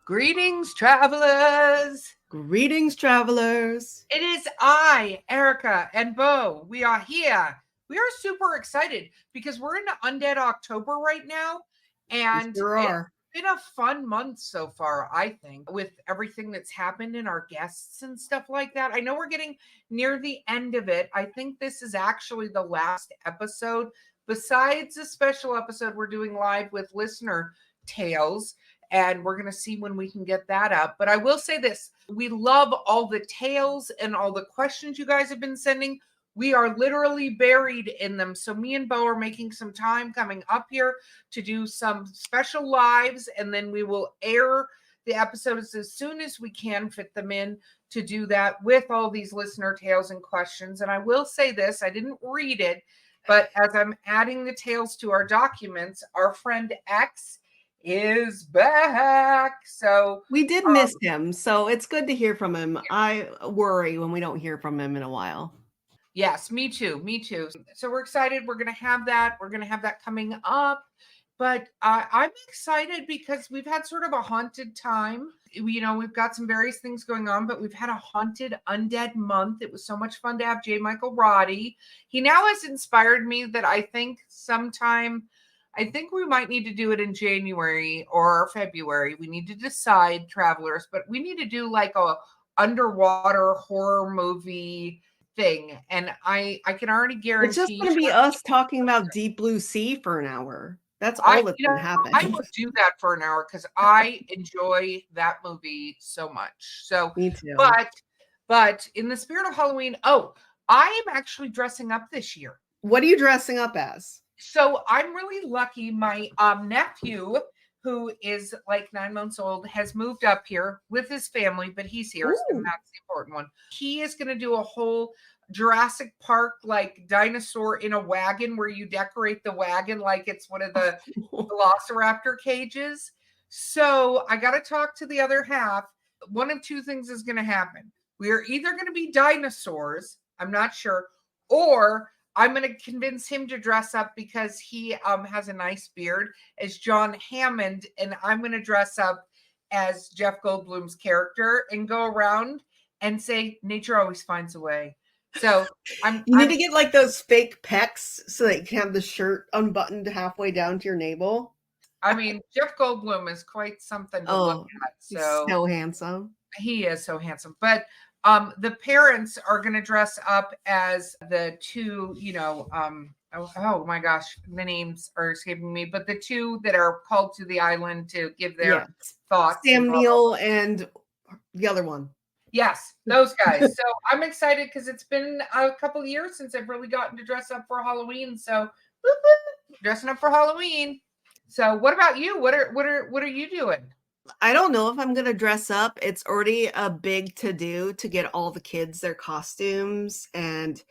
Greetings, travelers. Greetings, travelers. It is I, Erica, and Bo. We are here. We are super excited because we're in Undead October right now. And We sure are. it's been a fun month so far, I think, with everything that's happened and our guests and stuff like that. I know we're getting near the end of it. I think this is actually the last episode. Besides the special episode we're doing live with listener tales, and we're going to see when we can get that up. But I will say this, we love all the tales and all the questions you guys have been sending. We are literally buried in them. So me and Bo are making some time coming up here to do some special lives, and then we will air the episodes as soon as we can fit them in to do that with all these listener tales and questions. And I will say this, I didn't read it, but as I'm adding the tales to our documents, our friend X is back. So we did miss him, so it's good to hear from him. I worry when we don't hear from him in a while. Yes, me too. Me too. So we're excited. We're going to have that. We're going to have that coming up. But I'm excited because we've had sort of a haunted time. We've got some various things going on, but we've had a haunted undead month. It was so much fun to have J. Michael Roddy. He now has inspired me that I think we might need to do it in January or February. We need to decide, travelers, but we need to do like a underwater horror movie thing. And I can already guarantee it's just going to be us talking about Deep Blue Sea for an hour. That's all that's going to happen. I would do that for an hour because I enjoy that movie so much. So me too. But in the spirit of Halloween, I am actually dressing up this year. What are you dressing up as? So I'm really lucky. My nephew, who is like 9 months old, has moved up here with his family, but he's here, so that's the important one. He is going to do a whole Jurassic Park like dinosaur in a wagon where you decorate the wagon like it's one of the velociraptor cages. So I got to talk to the other half. One of two things is going to happen. We are either going to be dinosaurs, I'm not sure, or I'm going to convince him to dress up because he has a nice beard as John Hammond, and I'm going to dress up as Jeff Goldblum's character and go around and say, nature always finds a way. So you need to get like those fake pecs so that you can have the shirt unbuttoned halfway down to your navel. I mean, Jeff Goldblum is quite something to look at. So handsome. He is so handsome. But the parents are going to dress up as the two, oh my gosh, the names are escaping me, but the two that are called to the island to give their thoughts. Sam Neill and the other one. Yes, those guys. So I'm excited because it's been a couple of years since I've really gotten to dress up for Halloween. So dressing up for Halloween. So what about you? What are you doing? I don't know if I'm going to dress up. It's already a big to-do to get all the kids their costumes and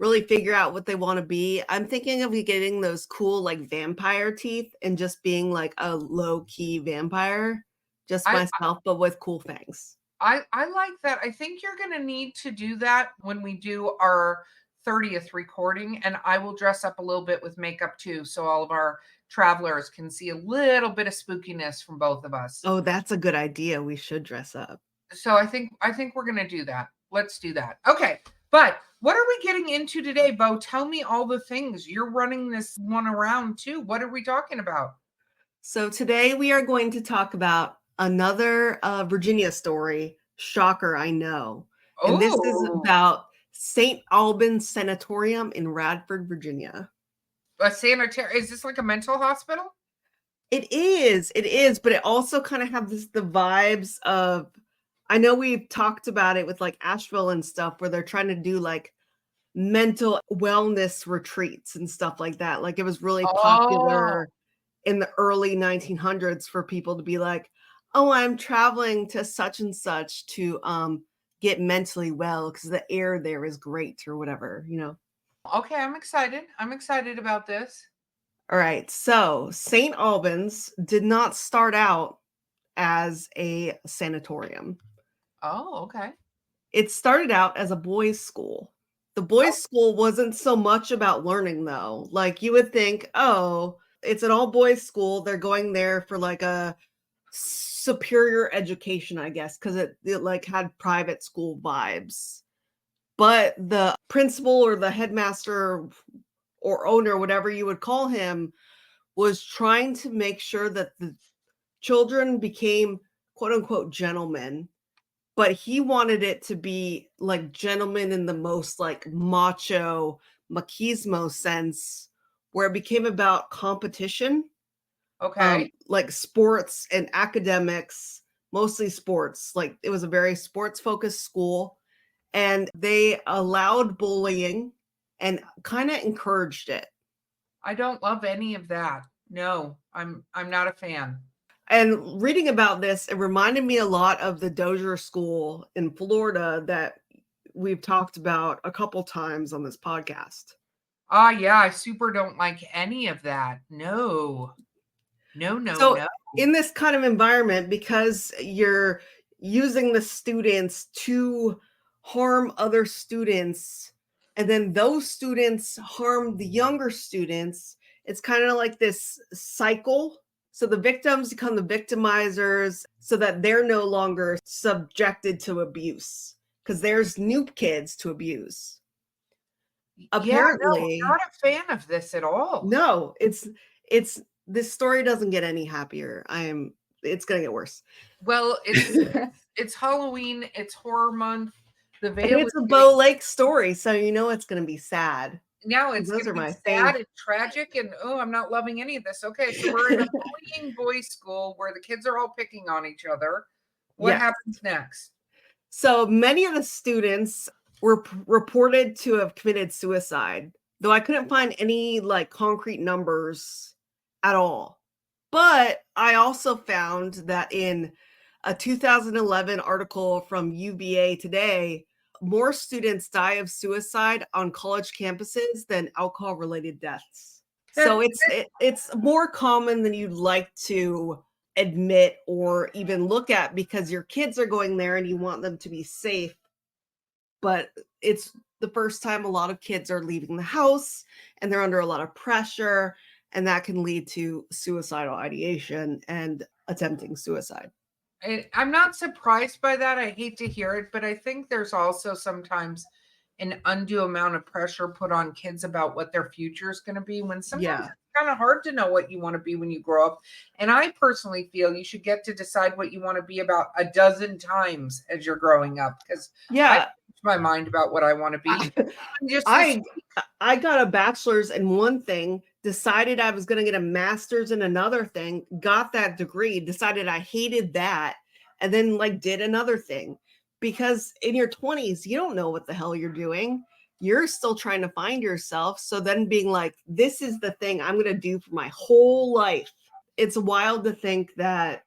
really figure out what they want to be. I'm thinking of getting those cool like vampire teeth and just being like a low-key vampire, just myself, but with cool fangs. I like that. I think you're going to need to do that when we do our 30th recording, and I will dress up a little bit with makeup too, so all of our travelers can see a little bit of spookiness from both of us. Oh, that's a good idea. We should dress up. So I think we're going to do that. Let's do that. Okay. But what are we getting into today, Bo? Tell me all the things. You're running this one around too. What are we talking about? So today we are going to talk about another Virginia story. Shocker, I know. And this is about St. Albans Sanatorium in Radford, Virginia. A sanitarium? Is this like a mental hospital? It is, but it also kind of has the vibes of, I know we've talked about it with like Asheville and stuff where they're trying to do like mental wellness retreats and stuff like that. Like it was really popular in the early 1900s for people to be like, oh, I'm traveling to such and such to get mentally well because the air there is great or whatever, Okay, I'm excited. I'm excited about this. All right. So St. Albans did not start out as a sanatorium. Oh, okay. It started out as a boys' school. The boys' school wasn't so much about learning, though. Like you would think, oh, it's an all boys school. They're going there for like a superior education, I guess, because it like had private school vibes. But the principal or the headmaster or owner, whatever you would call him, was trying to make sure that the children became quote unquote gentlemen, but he wanted it to be like gentlemen in the most like macho machismo sense, where it became about competition, Okay. like sports and academics, mostly sports. Like it was a very sports focused school, and they allowed bullying and kind of encouraged it. I don't love any of that. No, I'm not a fan. And reading about this, it reminded me a lot of the Dozier School in Florida that we've talked about a couple times on this podcast. Ah, yeah, I super don't like any of that. No. No, no, So no. in this kind of environment, because you're using the students to harm other students, and then those students harm the younger students, it's kind of like this cycle. So the victims become the victimizers so that they're no longer subjected to abuse because there's new kids to abuse. Yeah, no, Apparently, not a fan of this at all. no, it's this story doesn't get any happier. It's gonna get worse. Well, it's Halloween, it's horror month. The And veil is it's a getting Bow Lake story, so you know it's gonna be sad. now it's Those gonna are be my sad favorite. and tragic, and oh, I'm not loving any of this. Okay, so we're in a bullying boys' school where the kids are all picking on each other. What Yes. happens next? So many of the students were reported to have committed suicide, though I couldn't find any like concrete numbers at all. But I also found that in a 2011 article from UVA Today, more students die of suicide on college campuses than alcohol-related deaths. So it's more common than you'd like to admit or even look at because your kids are going there and you want them to be safe. But it's the first time a lot of kids are leaving the house and they're under a lot of pressure, and that can lead to suicidal ideation and attempting suicide. I'm not surprised by that. I hate to hear it, but I think there's also sometimes an undue amount of pressure put on kids about what their future is going to be when sometimes it's kind of hard to know what you want to be when you grow up. And I personally feel you should get to decide what you want to be about a dozen times as you're growing up, because I changed my mind about what I want to be. I got a bachelor's in one thing, decided I was going to get a master's in another thing, got that degree, decided I hated that, and then like did another thing. Because in your 20s, you don't know what the hell you're doing. You're still trying to find yourself. So then being like, this is the thing I'm going to do for my whole life. It's wild to think that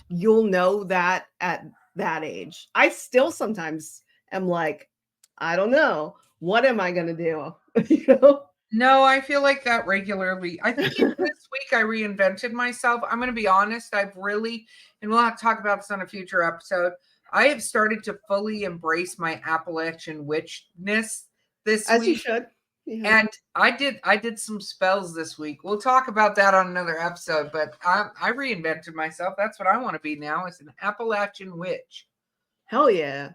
you'll know that at that age. I still sometimes am like, I don't know. What am I going to do? You know? No, I feel like that regularly. I think even this week I reinvented myself. I'm going to be honest. I've really, and we'll have to talk about this on a future episode. I have started to fully embrace my Appalachian witchness this As week. you should. Yeah. And I did some spells this week. We'll talk about that on another episode, but I reinvented myself. That's what I want to be now, is an Appalachian witch. Hell yeah.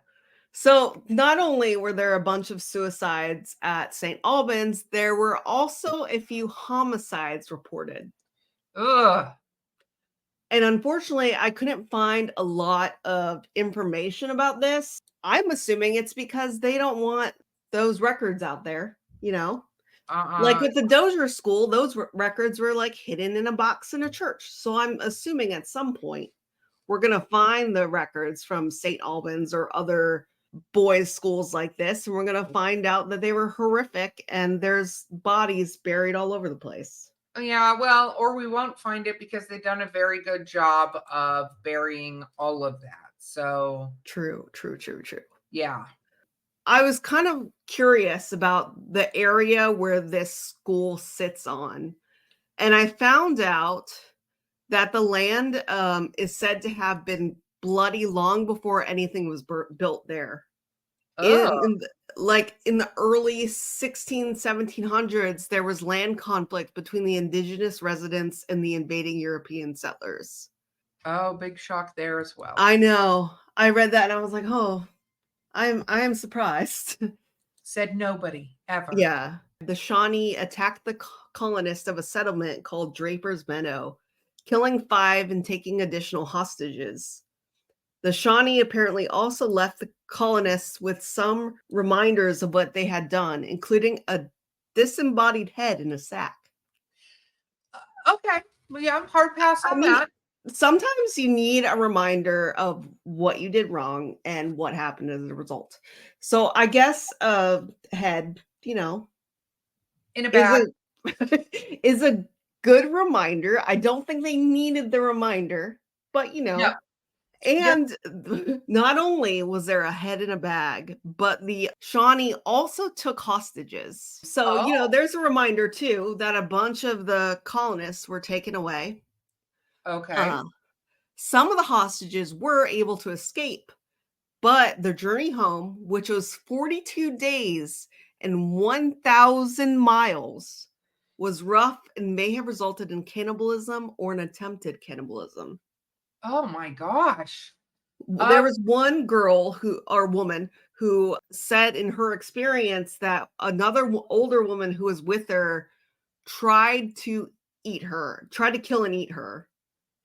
So not only were there a bunch of suicides at St. Albans, there were also a few homicides reported. Ugh. And unfortunately, I couldn't find a lot of information about this. I'm assuming it's because they don't want those records out there, you know? Like with the Dozier School, those records were like hidden in a box in a church. So I'm assuming at some point we're going to find the records from St. Albans or other boys' schools like this, and we're going to find out that they were horrific and there's bodies buried all over the place. Yeah, well, or we won't find it because they've done a very good job of burying all of that. So True. Yeah. I was kind of curious about the area where this school sits on, and I found out that the land is said to have been bloody long before anything was built there. In the early 1700s, there was land conflict between the indigenous residents and the invading European settlers. Oh, big shock there as well. I know. I read that and I was like, oh, I am surprised. Said nobody ever. Yeah. The Shawnee attacked the colonists of a settlement called Draper's Meadow, killing 5 and taking additional hostages. The Shawnee apparently also left the colonists with some reminders of what they had done, including a disembodied head in a sack. Okay. Well, yeah, hard pass I on mean, that. sometimes you need a reminder of what you did wrong and what happened as a result. So I guess a head, In a is bag. a is a good reminder. I don't think they needed the reminder, but No. Just and not only was there a head in a bag, but the Shawnee also took hostages. So, oh, there's a reminder too that a bunch of the colonists were taken away. okay. Uh, some of the hostages were able to escape, but the journey home, which was 42 days and 1,000 miles, was rough and may have resulted in cannibalism or an attempted cannibalism. Oh my gosh. There Um, was one girl or woman who said in her experience that another older woman who was with her tried to tried to kill and eat her,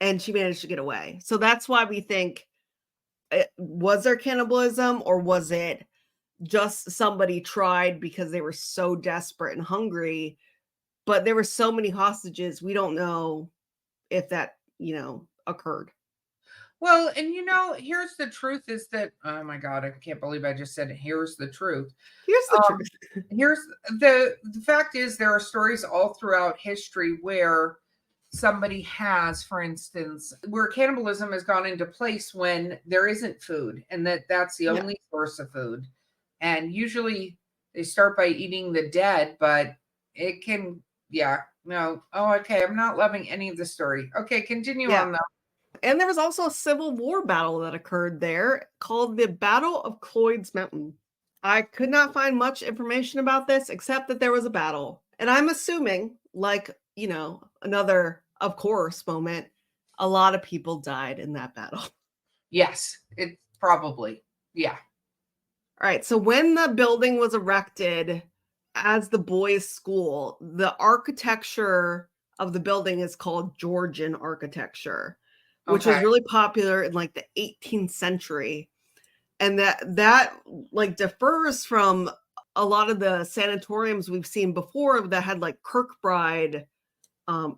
and she managed to get away. So that's why we think, was there cannibalism or was it just somebody tried because they were so desperate and hungry? But there were so many hostages, we don't know if that, occurred. well, and here's the truth is that, oh my God, I can't believe I just said, here's the truth. Here's the Um, truth. here's the fact is there are stories all throughout history where somebody has, for instance, where cannibalism has gone into place when there isn't food and that's the Yeah. only source of food. And usually they start by eating the dead, but it can, yeah, no. Oh, okay. I'm not loving any of the story. Okay, continue Yeah. on though. And there was also a Civil War battle that occurred there called the Battle of Cloyd's Mountain. I could not find much information about this except that there was a battle. And I'm assuming, like, another of course moment, a lot of people died in that battle. Yes, it's probably. Yeah. All right. So when the building was erected as the boys' school, the architecture of the building is called Georgian architecture, which was Okay. really popular in like the 18th century. And that like differs from a lot of the sanatoriums we've seen before that had like Kirkbride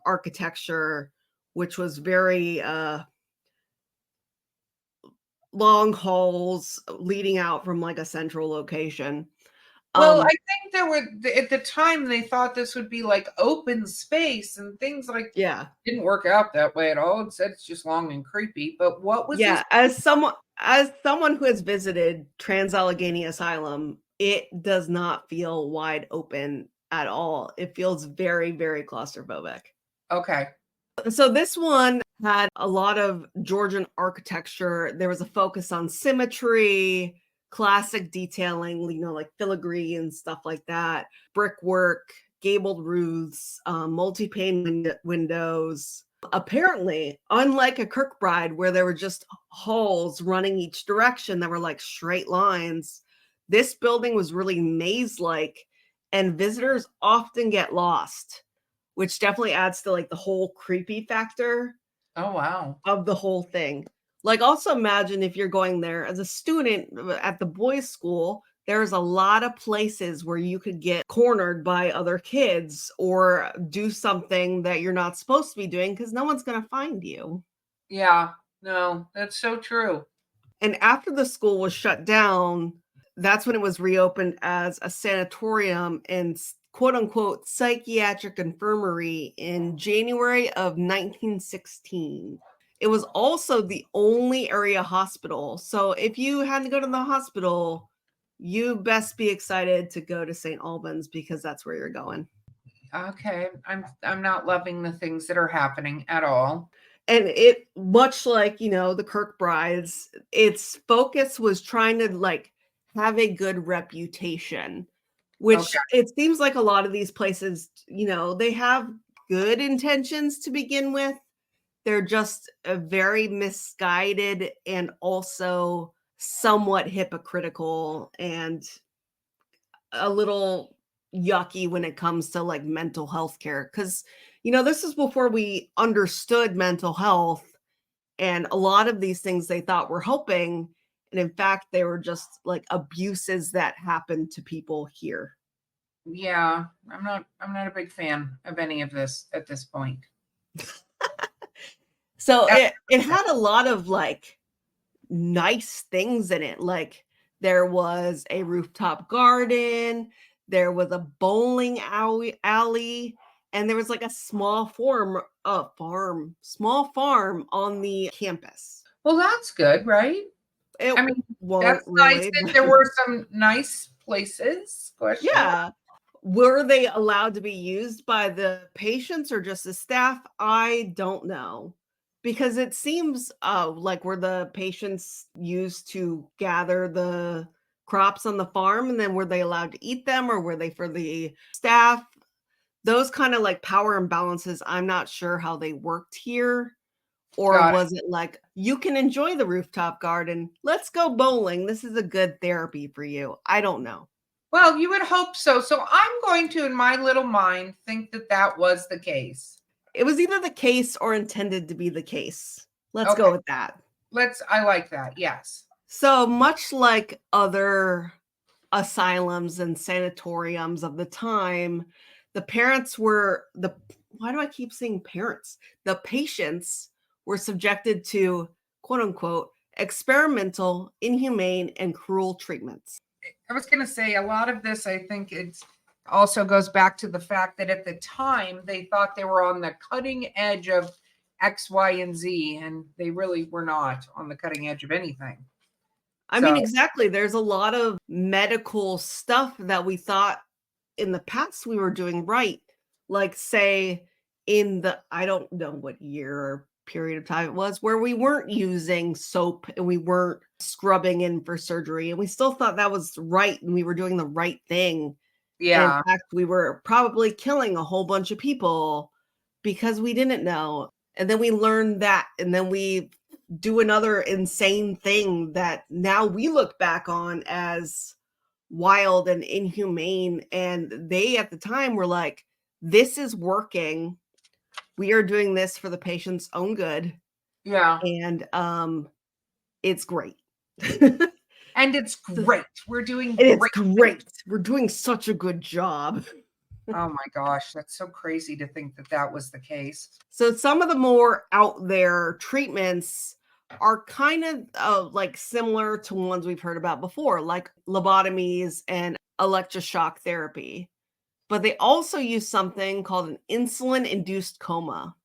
architecture, which was very long halls leading out from like a central location. Well, I Um, think there were at the time they thought this would be like open space and things like yeah, didn't work out that way at all. Instead, it's just long and creepy. But what was this? yeah. As someone who has visited Trans Allegheny Asylum, it does not feel wide open at all. It feels very, very claustrophobic. Okay. So this one had a lot of Georgian architecture. There was a focus on symmetry, classic detailing, like filigree and stuff like that, brickwork, gabled roofs, multi-pane windows. Apparently, unlike a Kirkbride where there were just halls running each direction that were like straight lines, this building was really maze-like, and visitors often get lost, which definitely adds to like the whole creepy factor Oh wow. of the whole thing. Like, also imagine if you're going there as a student at the boys' school, there's a lot of places where you could get cornered by other kids or do something that you're not supposed to be doing because no one's going to find you. Yeah. No, that's so true. And after the school was shut down, that's when it was reopened as a sanatorium and quote unquote psychiatric infirmary in January of 1916. It was also the only area hospital. So if you had to go to the hospital, you best be excited to go to St. Albans because that's where you're going. Okay. I'm not loving the things that are happening at all. And it, much like, the Kirkbrides, its focus was trying to like have a good reputation, which Okay. it seems like a lot of these places, they have good intentions to begin with. They're just very misguided and also somewhat hypocritical and a little yucky when it comes to like mental health care. Because, this is before we understood mental health, and a lot of these things they thought were helping. And in fact, they were just like abuses that happened to people here. Yeah, I'm not a big fan of any of this at this point. So it had a lot of like nice things in it. Like there was a rooftop garden, there was a bowling alley, and there was like a small small farm on the campus. Well, that's good, right? It I mean, wasn't that's nice really, that but there were some nice places. Question mark. yeah. Were they allowed to be used by the patients or just the staff? I don't know. Because it seems like were the patients used to gather the crops on the farm, and then were they allowed to eat them, or were they for the staff? Those kind of like power imbalances, I'm not sure how they worked here. Or Got it. was it like, you can enjoy the rooftop garden, let's go bowling, this is a good therapy for you? I don't know. Well, you would hope so. So I'm going to, in my little mind, think that that was the case. It was either the case or intended to be the case. Let's Okay, go with that. I like that. Yes. So much like other asylums and sanatoriums of the time, the parents were the why do I keep saying parents? The patients were subjected to quote unquote experimental, inhumane, and cruel treatments. I was going to say a lot of this, I think it's also goes back to the fact that at the time they thought they were on the cutting edge of X, Y, and Z, and they really were not on the cutting edge of anything. I mean, exactly. There's a lot of medical stuff that we thought in the past we were doing right. Like, say, I don't know what year or period of time it was, where we weren't using soap and we weren't scrubbing in for surgery. And we still thought that was right and we were doing the right thing. And in Yeah. fact, we were probably killing a whole bunch of people because we didn't know. And then we learned that. And then we do another insane thing that now we look back on as wild and inhumane. And they at the time were like, this is working. We are doing this for the patient's own good. Yeah. And it's great. And it's great. We're doing It's great. great. We're doing such a good job. Oh my gosh, that's so crazy to think that that was the case. So some of the more out there treatments are kind of like similar to ones we've heard about before, like lobotomies and electroshock therapy. But they also use something called an insulin-induced coma.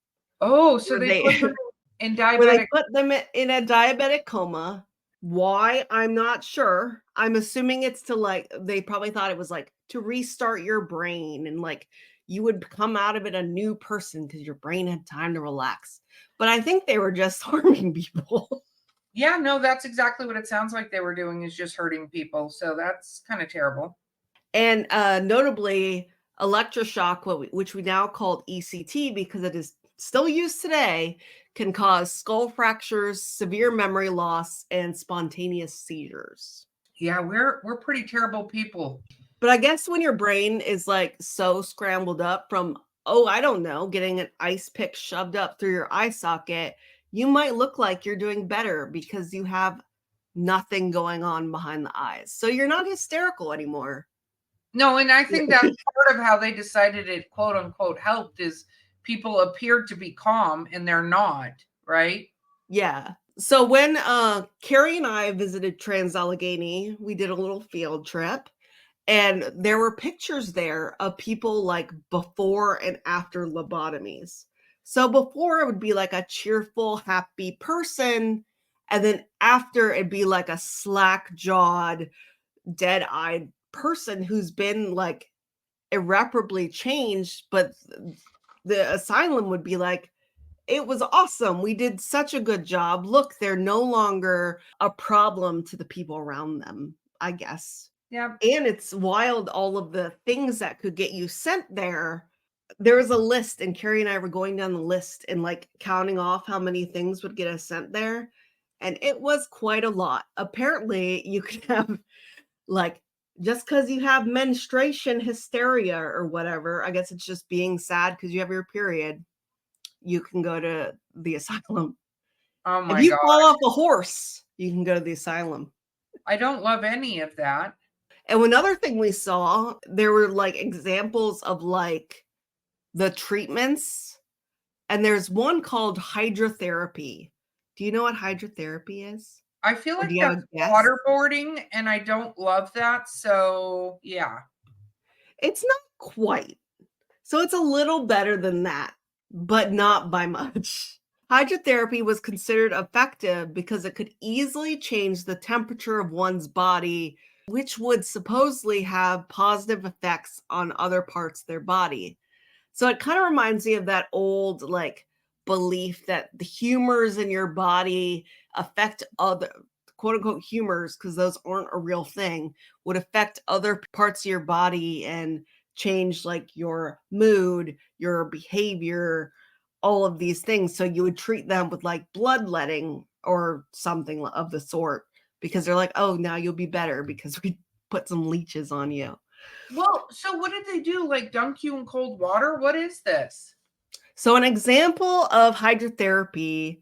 Oh, so Where they put them in where they diabetic. put them in a diabetic coma. Why? I'm not sure. I'm assuming it's to like, they probably thought it was like to restart your brain and like you would come out of it a new person because your brain had time to relax. But I think they were just harming people. Yeah, no, that's exactly what it sounds like they were doing, is just hurting people. So that's kind of terrible. And notably, electroshock, which we now call ECT because it is still used today, can cause skull fractures, severe memory loss, and spontaneous seizures. Yeah, we're pretty terrible people. But I guess when your brain is like so scrambled up from, oh, I don't know, getting an ice pick shoved up through your eye socket, you might look like you're doing better because you have nothing going on behind the eyes. So you're not hysterical anymore. No, and I think that's part of how they decided it, quote unquote, helped, is people appeared to be calm and they're not, right? Yeah. So when Carrie and I visited Trans-Allegheny, we did a little field trip, and there were pictures there of people like before and after lobotomies. So before it would be like a cheerful, happy person, and then after it'd be like a slack-jawed, dead-eyed person who's been like irreparably changed. But the asylum would be like, it was awesome. We did such a good job. Look, they're no longer a problem to the people around them, I guess. Yeah. And it's wild, all of the things that could get you sent there there was a list, and Carrie and I were going down the list and like counting off how many things would get us sent there. And it was quite a lot. Apparently, you could have like, just because you have menstruation hysteria or whatever, I guess it's just being sad because you have your period, you can go to the asylum. Oh If my you God. fall off a horse, you can go to the asylum. I don't love any of that. And another thing we saw, there were like examples of like the treatments, and there's one called hydrotherapy. Do you know what hydrotherapy is? I feel Or do like you have that's a guess? waterboarding, and I don't love that. So yeah. It's not quite. So it's a little better than that, but not by much. Hydrotherapy was considered effective because it could easily change the temperature of one's body, which would supposedly have positive effects on other parts of their body. So it kind of reminds me of that old like belief that the humors in your body affect other quote unquote humors, because those aren't a real thing, would affect other parts of your body and change like your mood, your behavior, all of these things. So you would treat them with like bloodletting or something of the sort, because they're like, oh, now you'll be better because we put some leeches on you. Well, so what did they do? Like dunk you in cold water? What is this? So an example of hydrotherapy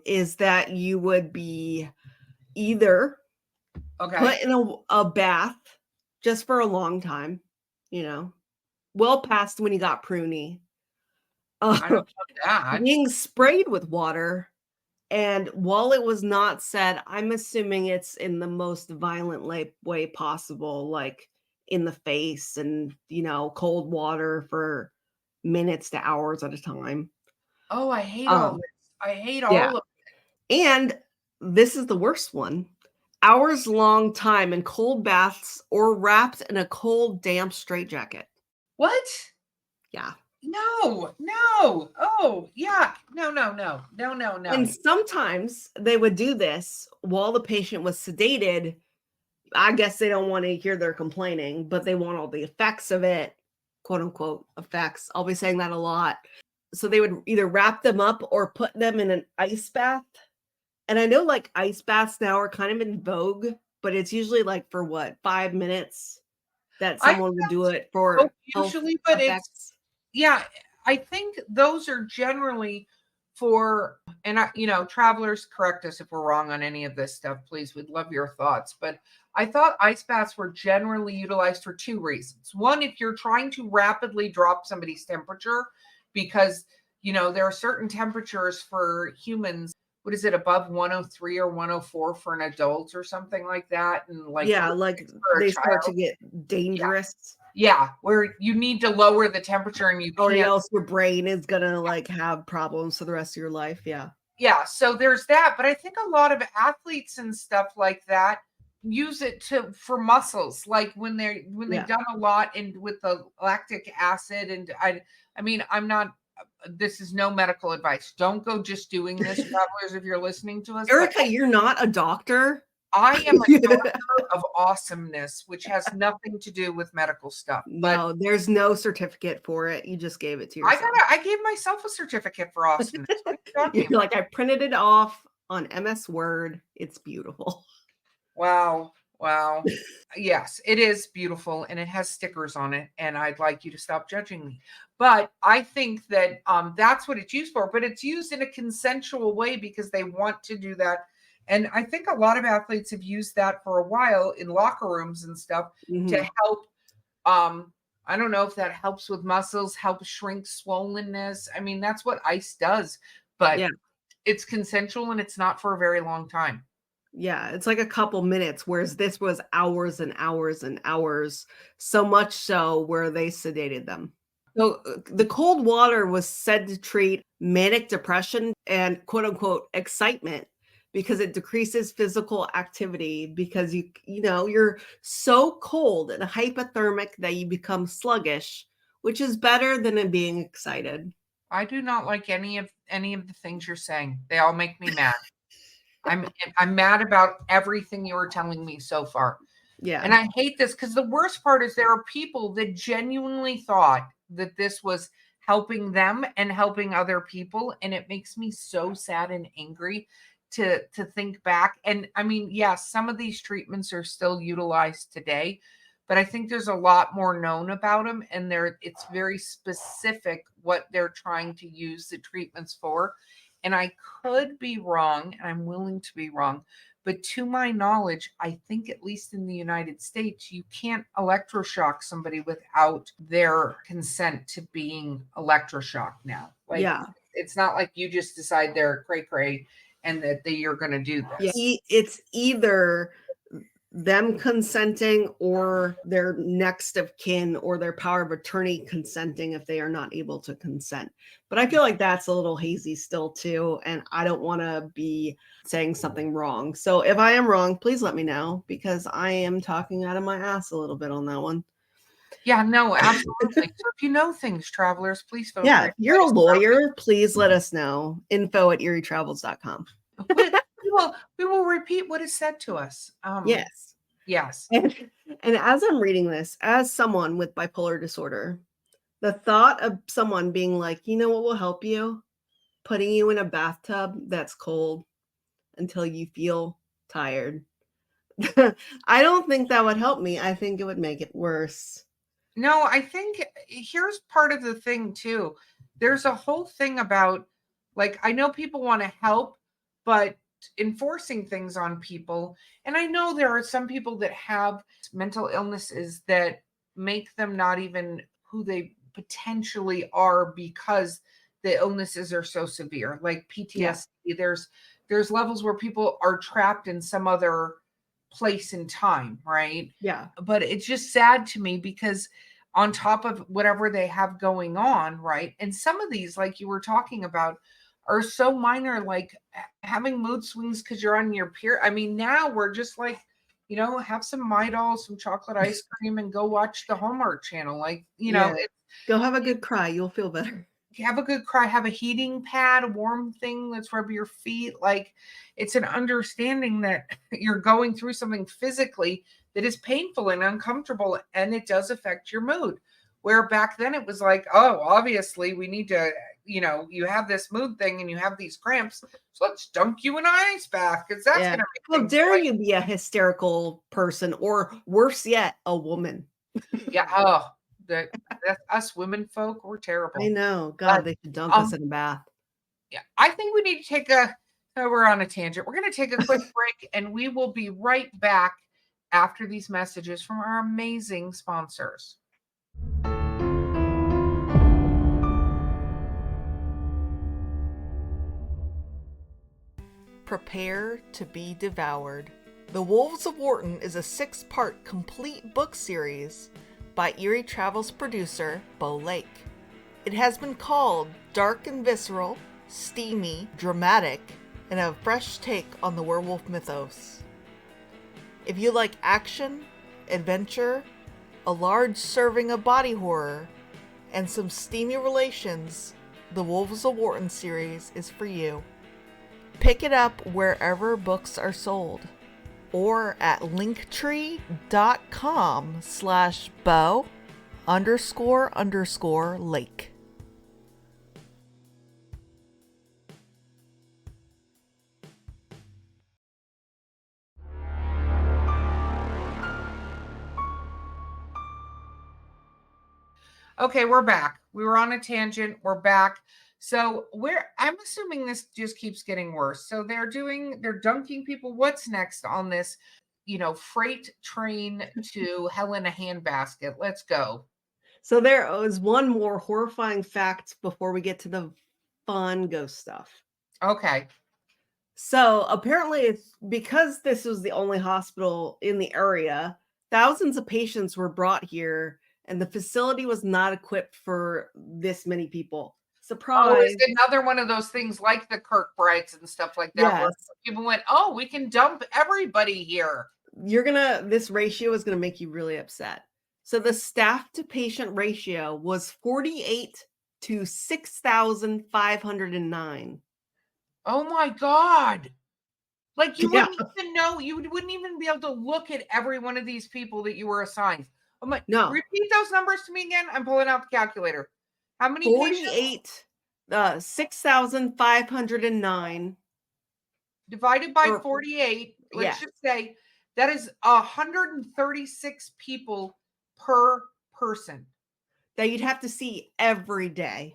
is that you would be either Okay. put in a bath just for a long time, well past when you got pruny, I don't uh, love that. being sprayed with water. And while it was not said, I'm assuming it's in the most violent way possible, like in the face and, cold water for minutes to hours at a time. Oh, I hate all Um, this. I hate yeah. all of And this is the worst one. Hours long time in cold baths or wrapped in a cold, damp straitjacket. what? Yeah. No, no. Oh, yeah. No, no, no. No, no, And no. sometimes they would do this while the patient was sedated. I guess they don't want to hear their complaining, but they want all the effects of it, quote unquote effects. I'll be saying that a lot. So they would either wrap them up or put them in an ice bath. And I know like ice baths now are kind of in vogue, but it's usually like for what, 5 minutes that I someone would do it hope for health usually, but effects. yeah, I think those are generally for, and travelers, correct us if we're wrong on any of this stuff, please. We'd love your thoughts. But I thought ice baths were generally utilized for two reasons. One, if you're trying to rapidly drop somebody's temperature, because, there are certain temperatures for humans. What is it, above 103 or 104 for an adult or something like that? And like Yeah, like for a they start to child. get dangerous. Yeah, where you need to lower the temperature and you Or can't. else your brain is gonna like have problems for the rest of your life. Yeah. Yeah, so there's that. But I think a lot of athletes and stuff like that use it for muscles, like when they've Yeah. done a lot and with the lactic acid. And I mean, I'm not. This is no medical advice. Don't go just doing this, travelers, if you're listening to us. But Erica, you're not a doctor. I am a doctor of awesomeness, which has nothing to do with medical stuff. But No, there's no certificate for it. You just gave it to yourself. I gave myself a certificate for awesomeness. What are you talking You're like, I printed it off on MS Word. It's beautiful. Wow. Wow. Yes, it is beautiful and it has stickers on it. And I'd like you to stop judging me. But I think that that's what it's used for. But it's used in a consensual way because they want to do that. And I think a lot of athletes have used that for a while in locker rooms and stuff to Mhm. help. I don't know if that helps with muscles, help shrink swollenness. I mean, that's what ice does. But Yeah. it's consensual and it's not for a very long time. Yeah, it's like a couple minutes, whereas this was hours and hours and hours, so much so where they sedated them. So the cold water was said to treat manic depression and quote unquote excitement because it decreases physical activity because you're so cold and hypothermic that you become sluggish, which is better than it being excited. I do not like any of the things you're saying. They all make me mad. I'm mad about everything you were telling me so far. Yeah. And I hate this because the worst part is there are people that genuinely thought that this was helping them and helping other people. And it makes me so sad and angry to think back. And I mean, yes, some of these treatments are still utilized today, but I think there's a lot more known about them, and it's very specific what they're trying to use the treatments for. And I could be wrong, and I'm willing to be wrong, but to my knowledge, I think at least in the United States, you can't electroshock somebody without their consent to being electroshocked now. Like, Yeah. it's not like you just decide they're cray cray and that you're going to do this. Yeah. It's either them consenting or their next of kin or their power of attorney consenting if they are not able to consent. But I feel like that's a little hazy still too, and I don't want to be saying something wrong. So if I am wrong, please let me know, because I am talking out of my ass a little bit on that one. Yeah, no, absolutely. So if you know things, travelers, please feel Yeah, free. if you're a lawyer, please let us know. info@eerietravels.com. We will repeat what is said to us. Yes. Yes. And as I'm reading this, as someone with bipolar disorder, the thought of someone being like, you know what will help you? Putting you in a bathtub that's cold until you feel tired. I don't think that would help me. I think it would make it worse. No, I think here's part of the thing too. There's a whole thing about, like, I know people want to help, but enforcing things on people. And I know there are some people that have mental illnesses that make them not even who they potentially are because the illnesses are so severe, like PTSD. Yeah. There's levels where people are trapped in some other place in time, right? Yeah. But it's just sad to me because on top of whatever they have going on, right? And some of these, like you were talking about, are so minor, like having mood swings because you're on your period. I mean, now we're just like, have some Midol, some chocolate ice cream, and go watch the Hallmark Channel. Like, go have a good cry. You'll feel better. Have a good cry, have a heating pad, a warm thing that's rub your feet. Like, it's an understanding that you're going through something physically that is painful and uncomfortable, and it does affect your mood. Where back then it was like, oh, obviously we need to, you have this mood thing and you have these cramps, so let's dunk you in an ice bath because that's going to make How dare you be a hysterical person, or worse yet, a woman. Yeah. Oh, that's us women folk, we're terrible. I know. God, they should dunk us in a bath. Yeah, I think we need to we're on a tangent. We're going to take a quick break, and we will be right back after these messages from our amazing sponsors. Prepare to be devoured. The Wolves of Wharton is a 6-part complete book series by Eerie Travels producer Bo Lake. It has been called dark and visceral, steamy, dramatic, and a fresh take on the werewolf mythos. If you like action, adventure, a large serving of body horror, and some steamy relations, the Wolves of Wharton series is for you. Pick it up wherever books are sold, or at linktree.com/Bo__Lake. Okay, we're back. We were on a tangent. We're back. So I'm assuming this just keeps getting worse. So they're dunking people. What's next on this, freight train to hell in a handbasket? Let's go. So there is one more horrifying fact before we get to the fun ghost stuff. Okay. So apparently it's because this was the only hospital in the area, thousands of patients were brought here, and the facility was not equipped for this many people. Surprise. Oh, it's another one of those things like the Kirkbrides and stuff like that, where people went, oh, we can dump everybody here. This ratio is going to make you really upset. So the staff to patient ratio was 48 to 6,509. Oh my God. Like, you wouldn't even know, you wouldn't even be able to look at every one of these people that you were assigned. Oh my, No. repeat those numbers to me again. I'm pulling out the calculator. How many patients? 48, 6,509. Divided by Or 48, let's yeah, just say that is 136 people per person. that you'd have to see every day.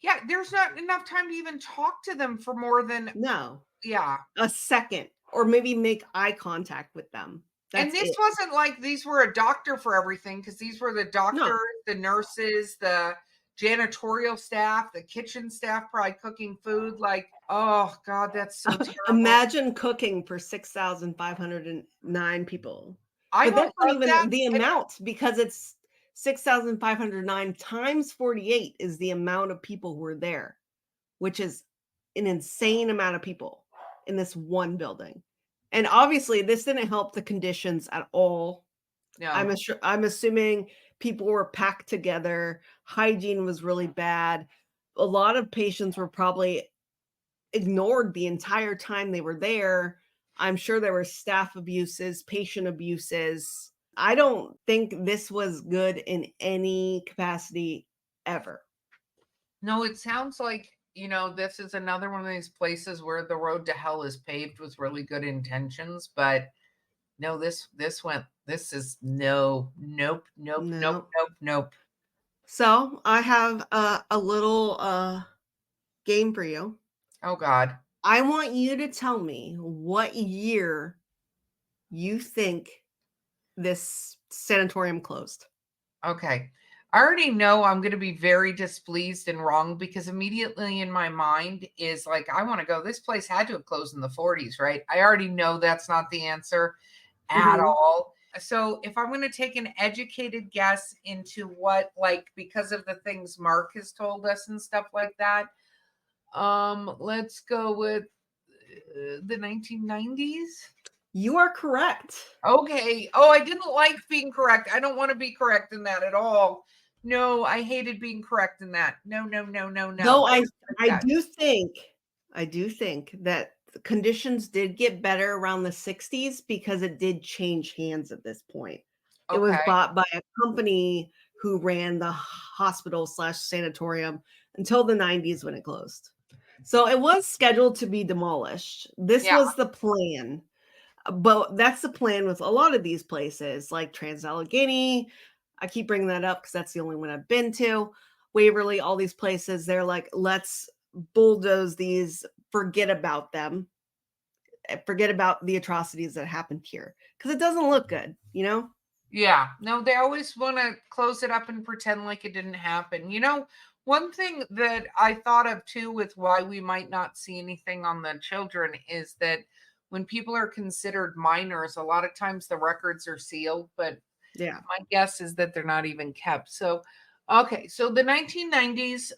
Yeah, there's not enough time to even talk to them for more than, No, yeah. a second, or maybe make eye contact with them. And That's this it. wasn't like these were a doctor for everything, because these were the No. doctors, the nurses, the janitorial staff, the kitchen staff, probably cooking food. Like, oh God, that's so terrible. Imagine cooking for 6,509 people. I But would that's not love even that. the amount, because it's 6,509 times 48 is the amount of people who are there, which is an insane amount of people in this one building. And obviously, this didn't help the conditions at all. No. I'm assuming people were packed together. Hygiene was really bad. A lot of patients were probably ignored the entire time they were there. I'm sure there were staff abuses, patient abuses. I don't think this was good in any capacity ever. No, it sounds like, this is another one of these places where the road to hell is paved with really good intentions, but no, this is no, nope, nope, nope, No. nope, nope. So I have a little game for you. Oh God. I want you to tell me what year you think this sanatorium closed. Okay. I already know I'm going to be very displeased and wrong, because immediately in my mind is like, I want to go. This place had to have closed in the 40s, right? I already know that's not the answer at all. So if I'm going to take an educated guess into what, like, because of the things Mark has told us and stuff like that, let's go with the 1990s. You are correct. Okay. Oh, I didn't like being correct. I don't want to be correct in that at all. No, I hated being correct in that. No, no, no, no, no. Though I do think that the conditions did get better around the 60s, because it did change hands at this point. It was Okay. bought by a company who ran the hospital/sanatorium until the 90s when it closed. So it was scheduled to be demolished. This Yeah. was the plan. But that's the plan with a lot of these places, like Trans-Allegheny. I keep bringing that up because that's the only one I've been to. Waverly, all these places, they're like, let's bulldoze these, forget about them, forget about the atrocities that happened here, because it doesn't look good, Yeah. No, they always want to close it up and pretend like it didn't happen. One thing that I thought of too with why we might not see anything on the children is that when people are considered minors, a lot of times the records are sealed, but Yeah. my guess is that they're not even kept. So, okay. So the 1990s,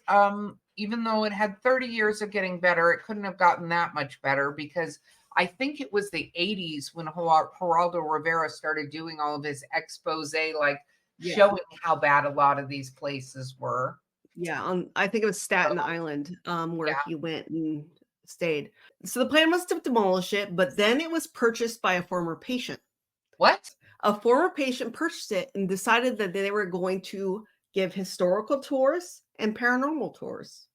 even though it had 30 years of getting better, it couldn't have gotten that much better, because I think it was the 80s when Geraldo Rivera started doing all of his expose, like showing how bad a lot of these places were. Yeah, I think it was Staten Island, where he went and stayed. So the plan was to demolish it, but then it was purchased by a former patient. What? A former patient purchased it and decided that they were going to give historical tours and paranormal tours,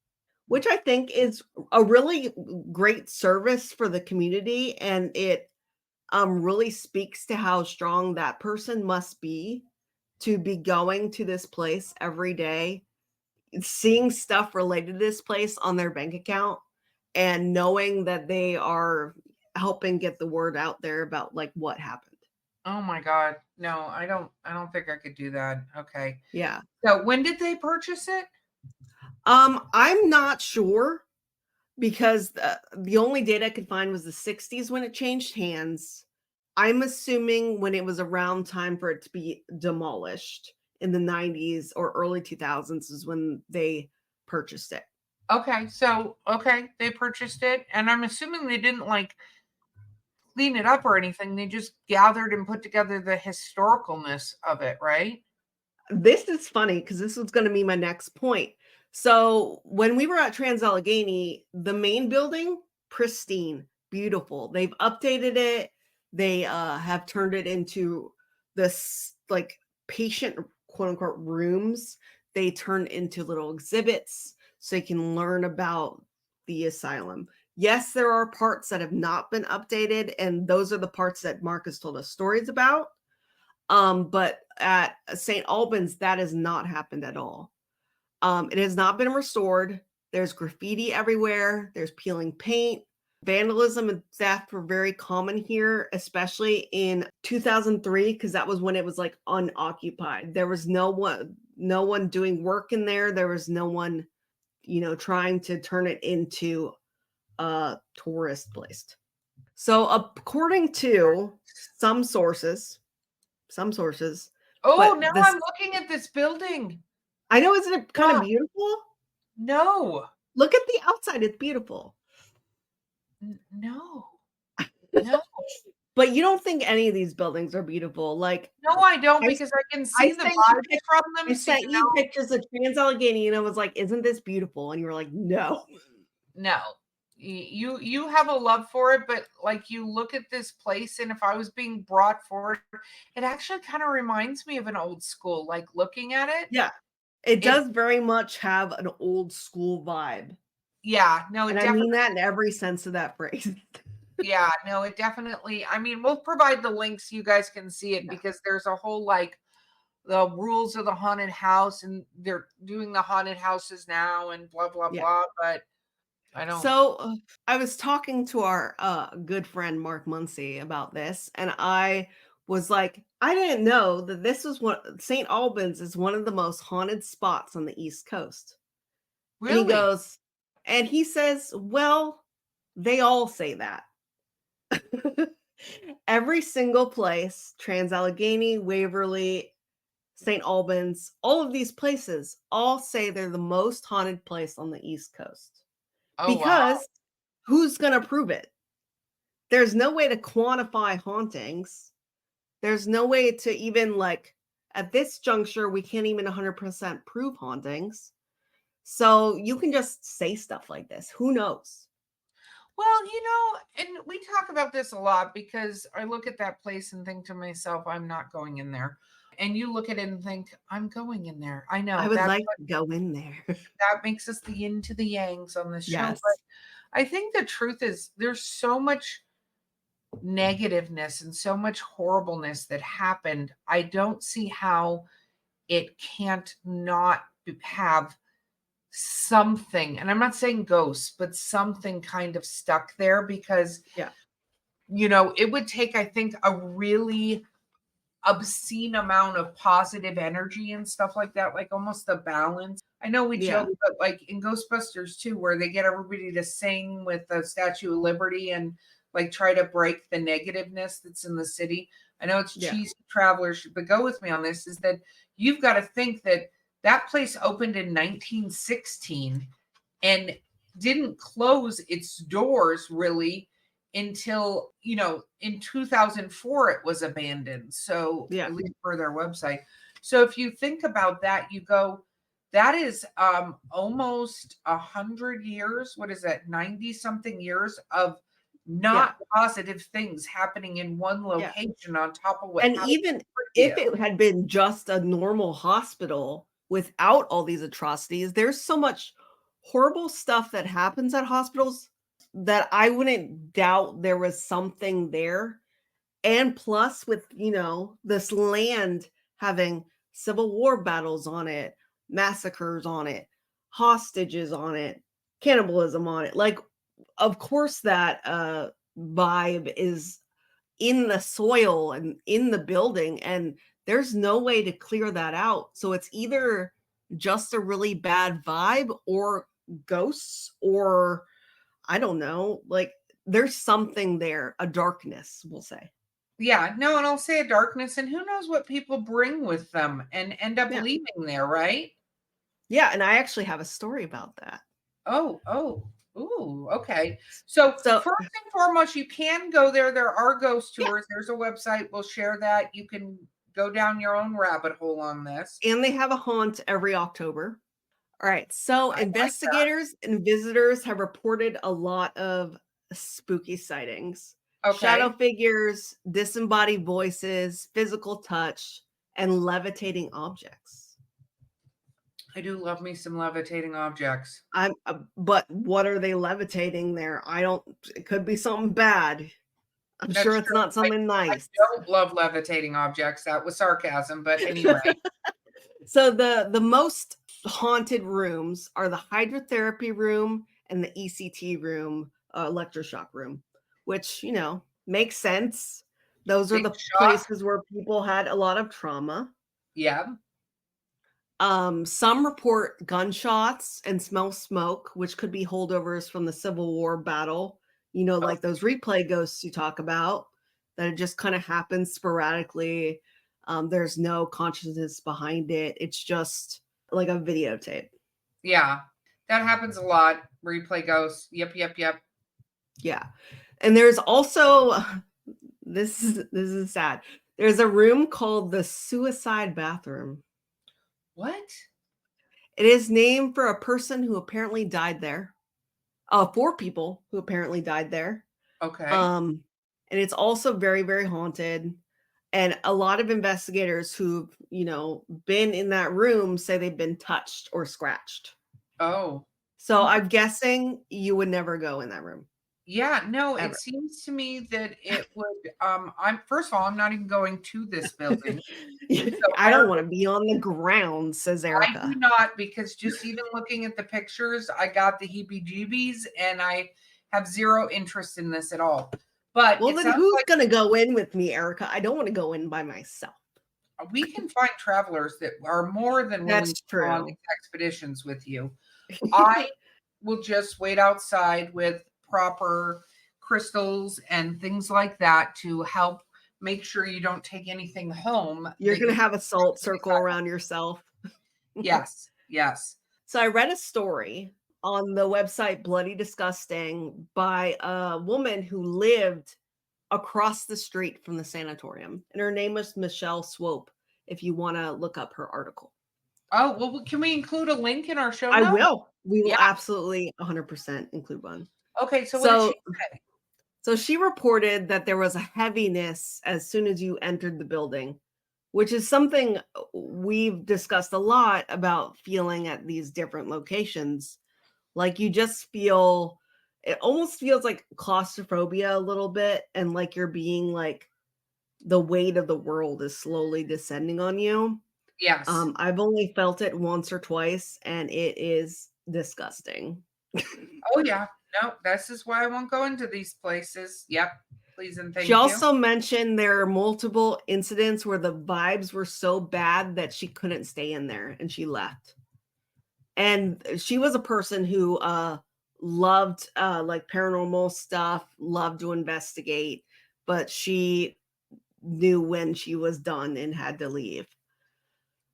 which I think is a really great service for the community. And it really speaks to how strong that person must be to be going to this place every day, seeing stuff related to this place on their bank account, and knowing that they are helping get the word out there about like what happened. Oh my God. No, I don't think I could do that. Okay. Yeah. So when did they purchase it? I'm not sure, because the only data I could find was the 60s when it changed hands. I'm assuming when it was around time for it to be demolished in the 90s or early 2000s is when they purchased it. Okay. So, okay, they purchased it, and I'm assuming they didn't like clean it up or anything. They just gathered and put together the historicalness of it, right? This is funny because this was going to be my next point. So when we were at Trans-Allegheny, the main building, pristine, beautiful. They've updated it. They have turned it into this like patient quote unquote rooms, they turn into little exhibits so you can learn about the asylum. Yes, there are parts that have not been updated, and those are the parts that Mark has told us stories about. But at St. Albans, that has not happened at all. It has not been restored. There's graffiti everywhere. There's peeling paint. Vandalism and theft were very common here, especially in 2003, because that was when it was like unoccupied. There was no one doing work in there. There was no one, trying to turn it into a tourist place. So according to some sources, Oh, but now this, I'm looking at this building. I know, isn't it kind of Yeah. beautiful? No. Look at the outside. It's beautiful. No. No. But you don't think any of these buildings are beautiful. Like, No, I don't, I, because I can I see the sent you vibes pic- from I them. So sent you pictures of Trans-Allegheny, and I was like, isn't this beautiful? And you were like, no. no. You have a love for it, but like you look at this place, and if I was being brought forward, it actually kind of reminds me of an old school, like looking at it. Yeah. It does very much have an old school vibe. Yeah, no, it And I definitely. mean that in every sense of that phrase. Yeah, no, it definitely. I mean, we'll provide the links so you guys can see it, because there's a whole like the rules of the haunted house, and they're doing the haunted houses now and blah blah blah. But I don't. So I was talking to our good friend Mark Muncy about this, and I was like, I didn't know that this was St. Albans is one of the most haunted spots on the East Coast. Really? And he goes, and he says, well, they all say that. Every single place, Trans-Allegheny, Waverly, St. Albans, all of these places all say they're the most haunted place on the East Coast. Oh, Because wow. who's going to prove it? There's no way to quantify hauntings. There's no way to even like, at this juncture, we can't even 100% prove hauntings. So you can just say stuff like this. Who knows? Well, and we talk about this a lot, because I look at that place and think to myself, I'm not going in there. And you look at it and think, I'm going in there. I know I would that's like what to go in there. that makes us the yin to the yangs on this show. Yes. But I think the truth is there's so much negativeness and so much horribleness that happened. I don't see how it can't not have something, and I'm not saying ghosts, but something kind of stuck there, because it would take, I think, a really obscene amount of positive energy and stuff like that, like almost a balance. I know we joke, but like in Ghostbusters 2, where they get everybody to sing with the Statue of Liberty and like try to break the negativeness that's in the city. I know it's cheesy, travelers, but go with me on this, is that you've got to think that that place opened in 1916 and didn't close its doors really until, in 2004 it was abandoned. So at least for their website. So if you think about that, you go, that is almost 100 years. What is that? 90 something years of not positive things happening in one location on top of what. And even if it had been just a normal hospital without all these atrocities, there's so much horrible stuff that happens at hospitals that I wouldn't doubt there was something there. And plus with, this land having Civil War battles on it, massacres on it, hostages on it, cannibalism on it. Like, of course that vibe is in the soil and in the building, and there's no way to clear that out. So it's either just a really bad vibe or ghosts, or I don't know, like there's something there, a darkness, we'll say. Yeah, no, and I'll say a darkness, and who knows what people bring with them and end up leaving there, right? Yeah, and I actually have a story about that. Ooh, okay. So first and foremost, you can go there. There are ghost tours. There's a website. We'll share that. You can go down your own rabbit hole on this. And they have a haunt every October. All right. So investigators and visitors have reported a lot of spooky sightings. Okay. Shadow figures, disembodied voices, physical touch, and levitating objects. I do love me some levitating objects. But what are they levitating there? It could be something bad. I'm That's sure it's true. not something I nice. don't love levitating objects. That was sarcasm, but anyway. So the most haunted rooms are the hydrotherapy room and the ECT room, electroshock room, which, makes sense. Those are Big the shock. places where people had a lot of trauma. Yeah. Some report gunshots and smell smoke, which could be holdovers from the Civil War battle. Like those replay ghosts you talk about, that it just kind of happens sporadically. There's no consciousness behind it. It's just like a videotape. Yeah. That happens a lot. Replay ghosts. Yep. Yeah. And there's also this is sad. There's a room called the suicide bathroom. What? It is named for a person who apparently died there. 4 people who apparently died there. Okay. And it's also very, very haunted. And a lot of investigators who've, been in that room say they've been touched or scratched. Oh. So I'm guessing you would never go in that room. Yeah, no, Ever. It seems to me that it would I'm not even going to this building. So I don't want to be on the ground, says Erica. I do not, because just even looking at the pictures, I got the heebie-jeebies and I have zero interest in this at all. But well, then who's going to go in with me, Erica? I don't want to go in by myself. We can find travelers that are more than willing That's to go on true. these expeditions with you. I will just wait outside with proper crystals and things like that to help make sure you don't take anything home. You're going to have a salt circle around yourself. Yes. So I read a story on the website Bloody Disgusting by a woman who lived across the street from the sanatorium. And her name was Michelle Swope, if you want to look up her article. Oh, well, can we include a link in our show notes? I will. We will absolutely 100% include one. Okay, so what did she say? So she reported that there was a heaviness as soon as you entered the building, which is something we've discussed a lot about feeling at these different locations. Like you just feel, it almost feels like claustrophobia a little bit, and like you're being like, the weight of the world is slowly descending on you. Yes. I've only felt it once or twice, and it is disgusting. Oh, yeah. No, this is why I won't go into these places. Yep. Please and thank you. She also mentioned there are multiple incidents where the vibes were so bad that she couldn't stay in there and she left. And she was a person who loved like paranormal stuff, loved to investigate, but she knew when she was done and had to leave.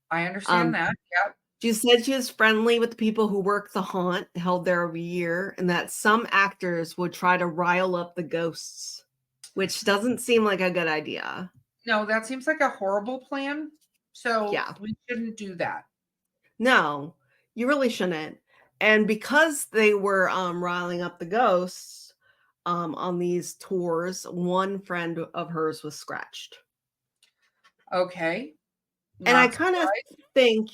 I understand that. Yep. She said she was friendly with the people who work the haunt, held there every year, and that some actors would try to rile up the ghosts, which doesn't seem like a good idea. No, that seems like a horrible plan. So we shouldn't do that. No, you really shouldn't. And because they were riling up the ghosts on these tours, one friend of hers was scratched. Okay. And I kind of think,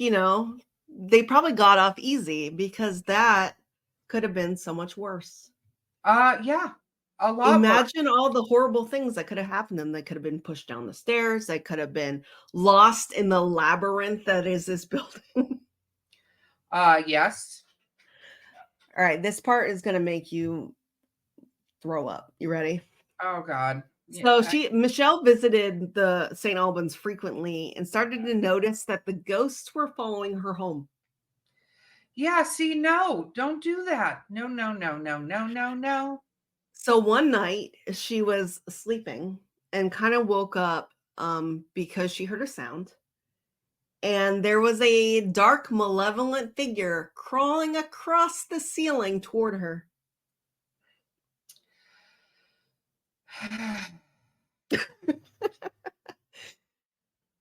they probably got off easy because that could have been so much worse. Yeah. A lot. Imagine all the horrible things that could have happened to them. They could have been pushed down the stairs. They could have been lost in the labyrinth that is this building. Yes. All right. This part is going to make you throw up. You ready? Oh, God. So Michelle visited the St. Albans frequently and started to notice that the ghosts were following her home. Yeah, see, no, don't do that. No. So one night she was sleeping and kind of woke up because she heard a sound. And there was a dark, malevolent figure crawling across the ceiling toward her.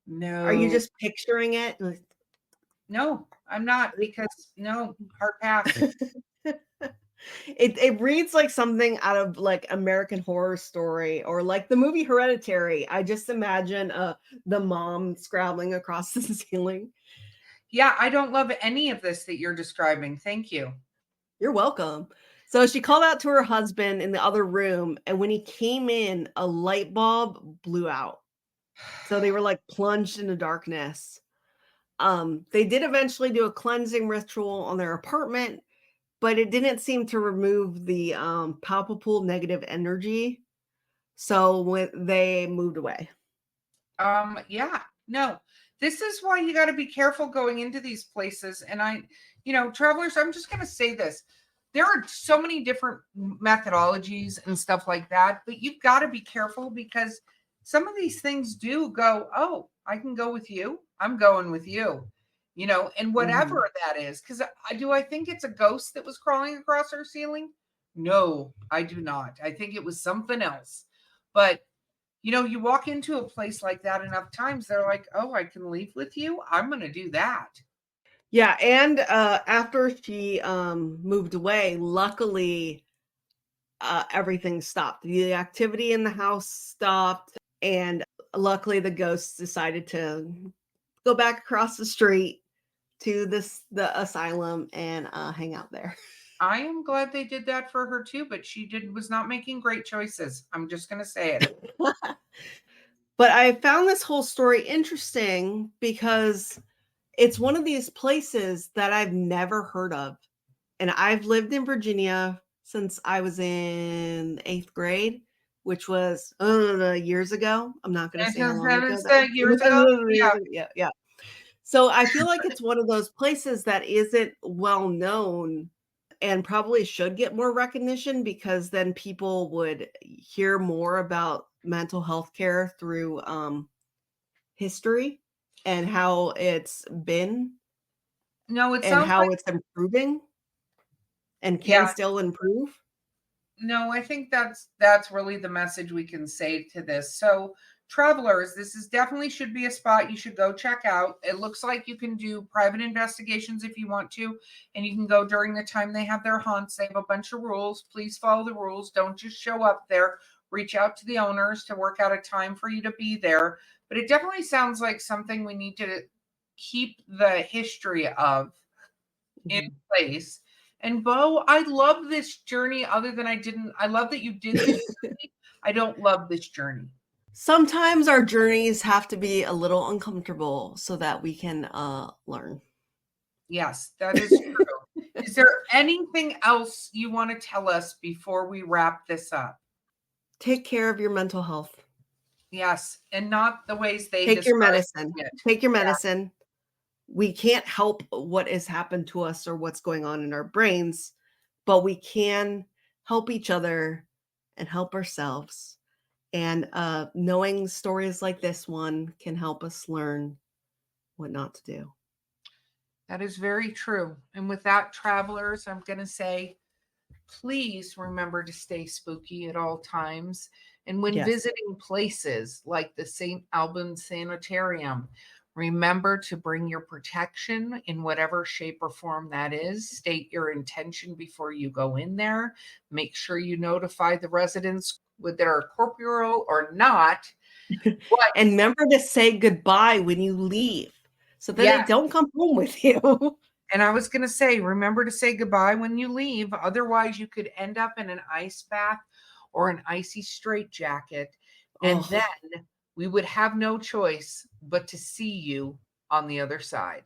No. Are you just picturing it? No, I'm not, because no, hard pass. It reads like something out of like American Horror Story or like the movie Hereditary. I just imagine the mom scrabbling across the ceiling. Yeah, I don't love any of this that you're describing. Thank you. You're welcome. So she called out to her husband in the other room, and when he came in, a light bulb blew out. So they were like plunged into darkness. They did eventually do a cleansing ritual on their apartment, but it didn't seem to remove the palpable negative energy. So when they moved away. Yeah, no. This is why you got to be careful going into these places. And travelers, I'm just going to say this. There are so many different methodologies and stuff like that, but you've got to be careful because some of these things do go, oh, I can go with you. I'm going with you, and whatever that is. Because I think it's a ghost that was crawling across our ceiling? No, I do not. I think it was something else. But you walk into a place like that enough times, they're like, oh, I can leave with you. I'm going to do that. Yeah, and after she moved away, luckily everything stopped. The activity in the house stopped, and luckily the ghosts decided to go back across the street to the asylum and hang out there. I am glad they did that for her too, but was not making great choices. I'm just going to say it. But I found this whole story interesting because it's one of these places that I've never heard of. And I've lived in Virginia since I was in 8th grade, which was years ago. I'm not going to say how long ago that years ago. Yeah. Yeah. So I feel like it's one of those places that isn't well known and probably should get more recognition because then people would hear more about mental health care through history and how it's been No, it and sounds how like it's improving and can still improve. No, I think that's really the message we can say to this. So, travelers, this is definitely should be a spot you should go check out. It looks like you can do private investigations if you want to, and you can go during the time they have their haunts. They have a bunch of rules. Please follow the rules. Don't just show up there. Reach out to the owners to work out a time for you to be there. But it definitely sounds like something we need to keep the history of in place. And Bo, I love this journey other than I love that you did this journey. I don't love this journey. Sometimes our journeys have to be a little uncomfortable so that we can learn. Yes, that is true. Is there anything else you want to tell us before we wrap this up? Take care of your mental health. Yes, and not the ways they take your medicine. it. Take your medicine. We can't help what has happened to us or what's going on in our brains, but we can help each other and help ourselves. And knowing stories like this one can help us learn what not to do. That is very true. And with that, travelers, I'm going to say, please remember to stay spooky at all times. And when visiting places like the St. Albans Sanatorium, remember to bring your protection in whatever shape or form that is. State your intention before you go in there. Make sure you notify the residents whether they're corporeal or not. And remember to say goodbye when you leave so that they don't come home with you. And I was going to say, remember to say goodbye when you leave. Otherwise, you could end up in an ice bath or an icy straitjacket. And then we would have no choice but to see you on the other side.